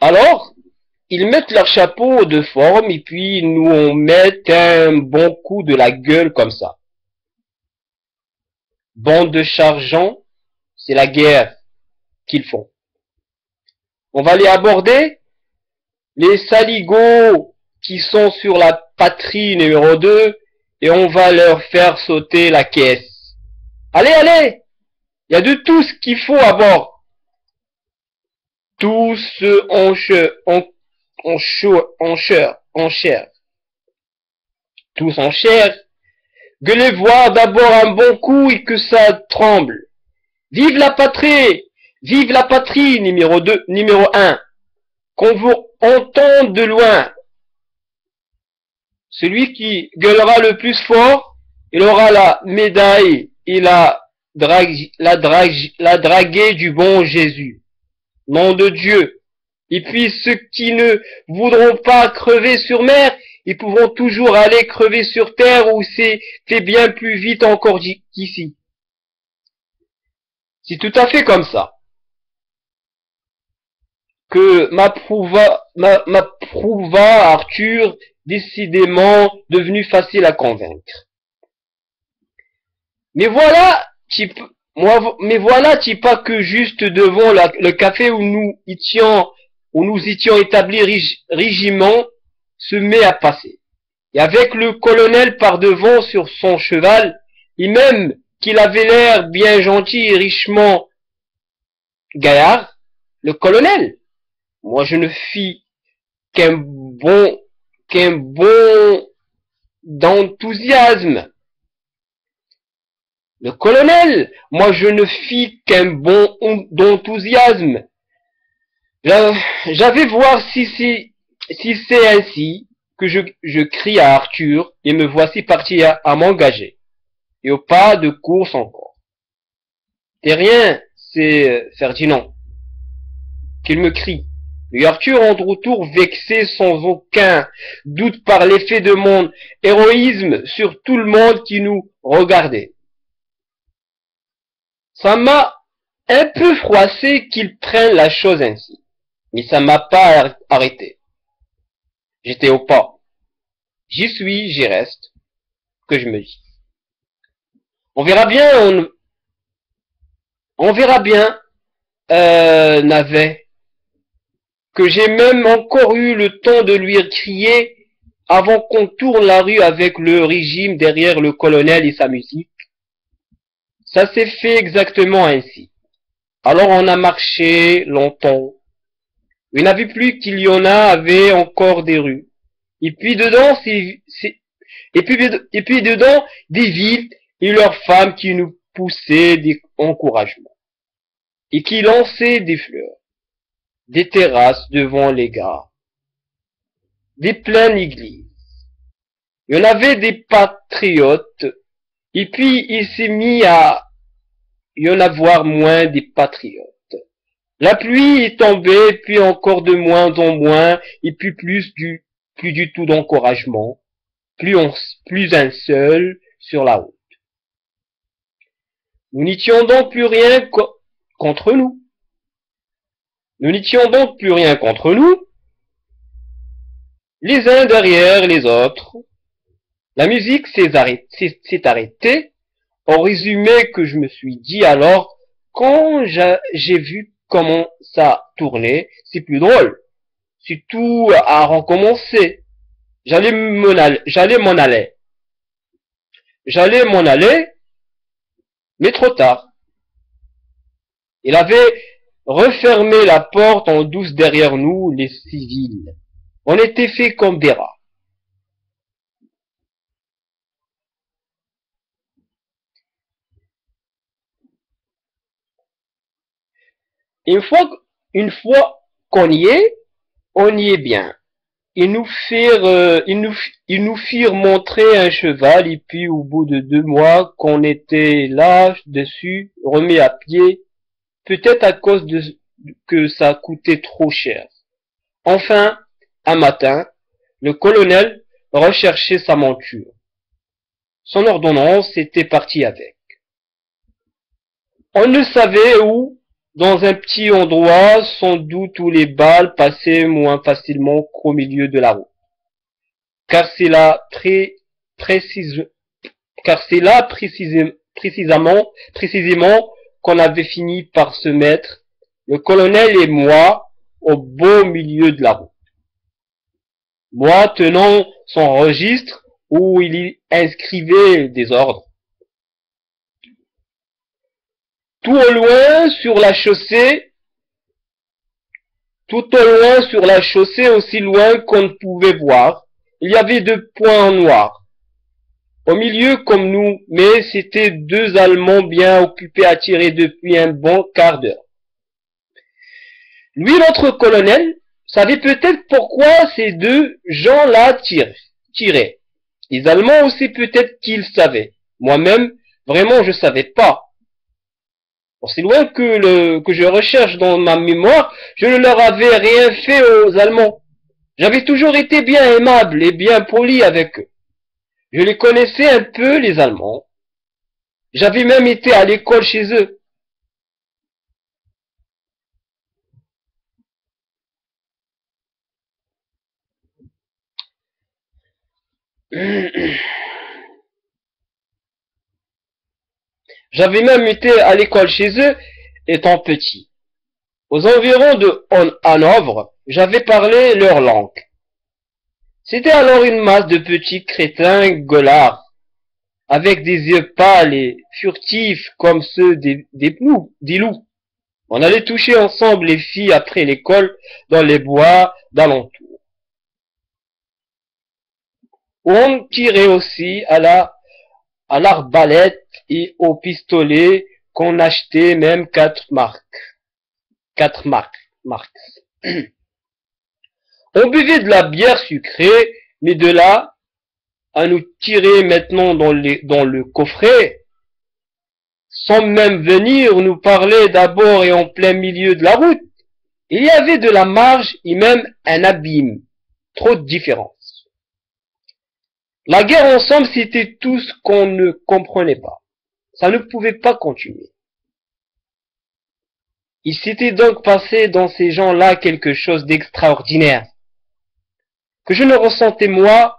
Alors, ils mettent leur chapeau de forme et puis nous on met un bon coup de la gueule comme ça. Bande de chargeants, c'est la guerre qu'ils font. On va les aborder, les saligots qui sont sur la patrie numéro 2 et on va leur faire sauter la caisse. Allez, allez, il y a de tout ce qu'il faut à bord. Tous en chair. Tous en chair. Gueulez voir d'abord un bon coup et que ça tremble. Vive la patrie numéro 2, numéro 1. Qu'on vous entende de loin. Celui qui gueulera le plus fort, il aura la médaille et la draguée du bon Jésus. Nom de Dieu. Et puis ceux qui ne voudront pas crever sur mer, ils pourront toujours aller crever sur terre où c'est fait bien plus vite encore qu'ici. C'est tout à fait comme ça que m'approuva Arthur, décidément devenu facile à convaincre. Mais voilà, pas que juste devant le café où nous étions établis régiment se met à passer. Et avec le colonel par devant sur son cheval, et même qu'il avait l'air bien gentil et richement gaillard, le colonel, moi je ne fis qu'un bon d'enthousiasme. Le colonel, moi je ne fis qu'un bon d'enthousiasme. J'avais voir si c'est ainsi que je crie à Arthur et me voici parti à m'engager. Et au pas de course encore. C'est rien, c'est Ferdinand qu'il me crie. Et Arthur en retour vexé sans aucun doute par l'effet de mon héroïsme sur tout le monde qui nous regardait. Ça m'a un peu froissé qu'il prenne la chose ainsi. Mais ça m'a pas arrêté. J'étais au pas. J'y suis, j'y reste. Que je me dis. On verra bien, Navet. Que j'ai même encore eu le temps de lui crier avant qu'on tourne la rue avec le régime derrière le colonel et sa musique. Ça s'est fait exactement ainsi. Alors on a marché longtemps. Il n'a vu plus qu'il y en avait encore des rues. Et puis dedans, dedans, des villes et leurs femmes qui nous poussaient des encouragements. Et qui lançaient des fleurs. Des terrasses devant les gares. Des pleines églises. Il y en avait des patriotes. Et puis il s'est mis à y en avoir moins des patriotes. La pluie est tombée, puis encore de moins en moins, et puis plus du tout d'encouragement, plus un seul sur la route. Nous n'étions donc plus rien contre nous. Les uns derrière les autres. La musique s'est arrêtée. En résumé que je me suis dit alors, quand j'ai vu comment ça tournait, c'est plus drôle. C'est tout à recommencer. J'allais m'en aller, mais trop tard. Il avait refermé la porte en douce derrière nous, les civils. On était fait comme des rats. Une fois qu'on y est, on y est bien. Ils nous firent montrer un cheval et puis au bout de 2 mois qu'on était là dessus, remis à pied, peut-être à cause que ça coûtait trop cher. Enfin, un matin, le colonel recherchait sa monture. Son ordonnance était partie avec. On ne savait où dans un petit endroit, sans doute où les balles passaient moins facilement qu'au milieu de la route. Car c'est là précise, car c'est là précisément qu'on avait fini par se mettre, le colonel et moi, au beau milieu de la route. Moi tenant son registre où il y inscrivait des ordres. Tout au loin sur la chaussée, aussi loin qu'on ne pouvait voir, il y avait deux points noirs. Au milieu comme nous, mais c'étaient deux Allemands bien occupés à tirer depuis un bon quart d'heure. Lui, notre colonel, savait peut-être pourquoi ces deux gens-là tiraient. Les Allemands aussi peut-être qu'ils savaient. Moi-même, vraiment, je savais pas. Aussi loin que je recherche dans ma mémoire, je ne leur avais rien fait aux Allemands. J'avais toujours été bien aimable et bien poli avec eux. Je les connaissais un peu, les Allemands. J'avais même été à l'école chez eux. J'avais même été à l'école chez eux étant petit. Aux environs de Hanovre, j'avais parlé leur langue. C'était alors une masse de petits crétins gueulards, avec des yeux pâles et furtifs comme ceux des loups. On allait toucher ensemble les filles après l'école dans les bois d'alentour. On tirait aussi à l'arbalète et au pistolet qu'on achetait même 4 marques. 4 marques. On buvait de la bière sucrée, mais de là à nous tirer maintenant dans le coffret, sans même venir nous parler d'abord et en plein milieu de la route, il y avait de la marge et même un abîme, trop de différence. La guerre ensemble, c'était tout ce qu'on ne comprenait pas. Ça ne pouvait pas continuer. Il s'était donc passé dans ces gens-là quelque chose d'extraordinaire, que je ne ressentais moi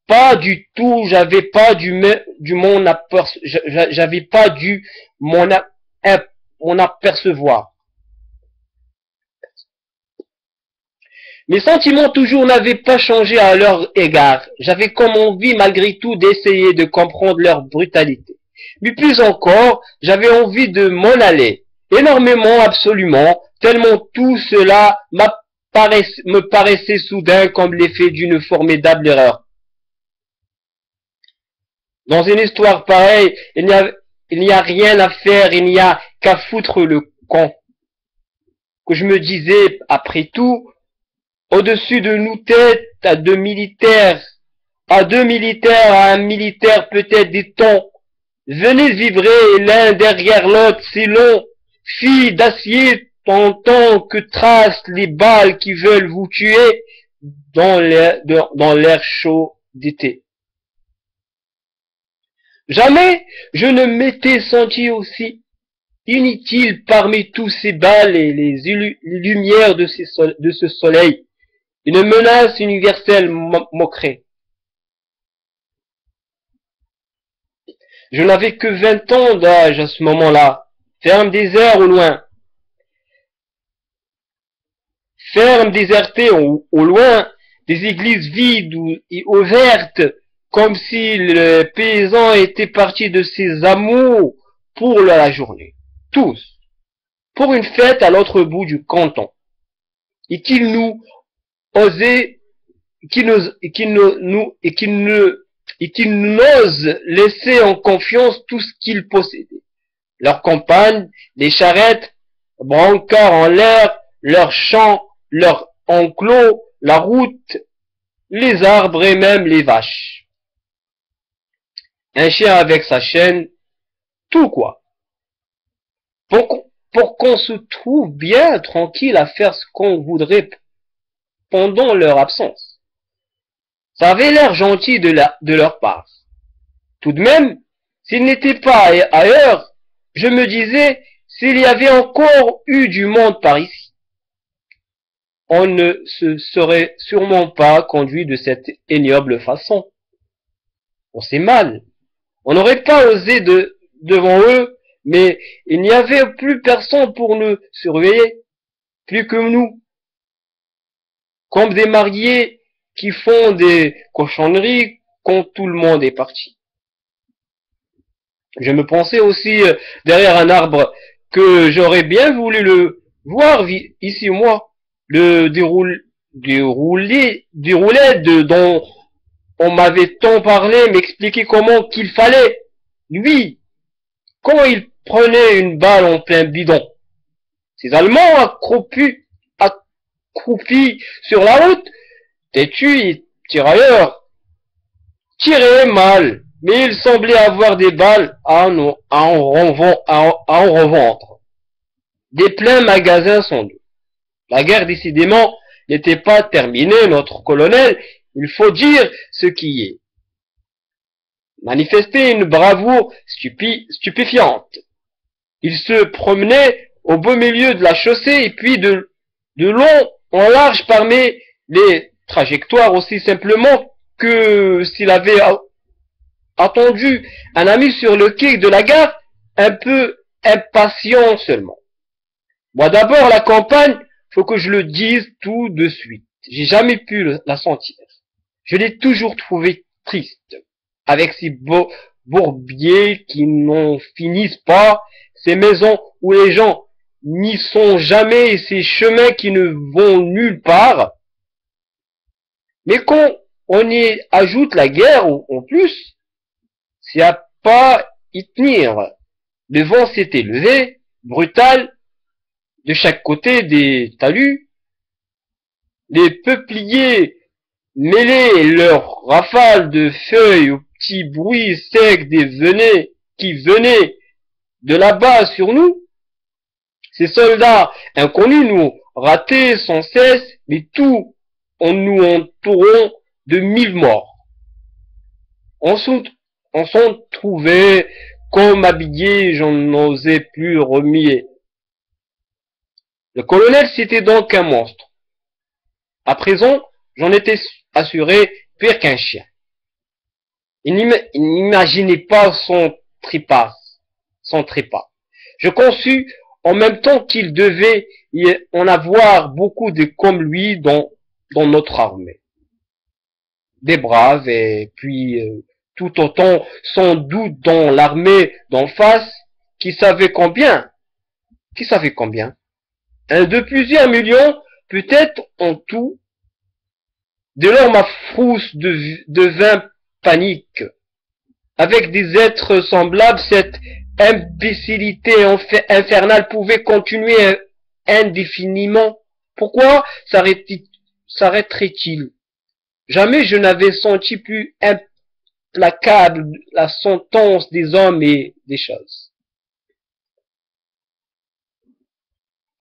pas du tout, j'avais pas mon apercevoir. Mes sentiments toujours n'avaient pas changé à leur égard. J'avais comme envie malgré tout d'essayer de comprendre leur brutalité. Mais plus encore, j'avais envie de m'en aller. Énormément, absolument, tellement tout cela me paraissait soudain comme l'effet d'une formidable erreur. Dans une histoire pareille, il n'y a rien à faire, il n'y a qu'à foutre le camp. Que je me disais, après tout, au-dessus de nos têtes, à deux militaires, à un militaire peut-être des temps, venez vivre l'un derrière l'autre si long, filles d'acier, tant que tracent les balles qui veulent vous tuer dans l'air chaud d'été. Jamais je ne m'étais senti aussi inutile parmi tous ces balles et les lumières de ce soleil. Une menace universelle moquerait. Je n'avais que 20 ans d'âge à ce moment-là. Ferme désert au loin. Ferme désertée au loin, des églises vides et ouvertes, comme si le paysan était parti de ses amours pour la journée. Tous. Pour une fête à l'autre bout du canton. Et qu'il nous osait, qu'il n'ose laisser en confiance tout ce qu'ils possédaient. Leurs campagnes, les charrettes, brancards en l'air, leurs champs, leurs enclos, la route, les arbres et même les vaches. Un chien avec sa chaîne, tout quoi. Pour qu'on se trouve bien tranquille à faire ce qu'on voudrait pendant leur absence. Ça avait l'air gentil de leur part. Tout de même, s'ils n'étaient pas ailleurs, je me disais, s'il y avait encore eu du monde par ici, on ne se serait sûrement pas conduit de cette ignoble façon. On sait mal. On n'aurait pas osé devant eux, mais il n'y avait plus personne pour nous surveiller, plus que nous. Comme des mariés qui font des cochonneries quand tout le monde est parti. Je me pensais aussi derrière un arbre que j'aurais bien voulu le voir ici moi, le déroulé dont on m'avait tant parlé, m'expliquer comment qu'il fallait. Lui, quand il prenait une balle en plein bidon, ces Allemands accroupis sur la route, têtus et tirailleurs, tiraient mal, mais il semblait avoir des balles à en revendre. Des pleins magasins sans doute. La guerre, décidément, n'était pas terminée, notre colonel, il faut dire ce qui est. Manifestait une bravoure stupéfiante. Il se promenait au beau milieu de la chaussée et puis de long en large parmi les trajectoires aussi simplement que s'il avait attendu un ami sur le quai de la gare, un peu impatient seulement. Moi d'abord, la campagne, faut que je le dise tout de suite. J'ai jamais pu la sentir. Je l'ai toujours trouvée triste, avec ces bourbiers qui n'en finissent pas, ces maisons où les gens n'y sont jamais et ces chemins qui ne vont nulle part. Mais quand on y ajoute la guerre en plus, c'est à pas y tenir. Le vent s'était levé, brutal, de chaque côté des talus. Les peupliers mêlaient leurs rafales de feuilles au petit bruit sec qui venaient de là-bas sur nous. Ces soldats inconnus nous rataient sans cesse, mais tout en nous entourant de 1000 morts. On s'en trouvait comme habillé, j'en n'osais plus remuer. Le colonel, c'était donc un monstre. À présent, j'en étais assuré pire qu'un chien. Il n'imaginait pas son trépas. Je conçus en même temps qu'il devait y en avoir beaucoup de comme lui dans notre armée. Des braves et puis tout autant sans doute dans l'armée d'en face qui savait combien un de plusieurs millions, peut-être en tout. Dès lors ma frousse devint panique. Avec des êtres semblables, cette imbécilité infernale pouvait continuer indéfiniment. Pourquoi s'arrêterait-il? Jamais je n'avais senti plus implacable la sentence des hommes et des choses.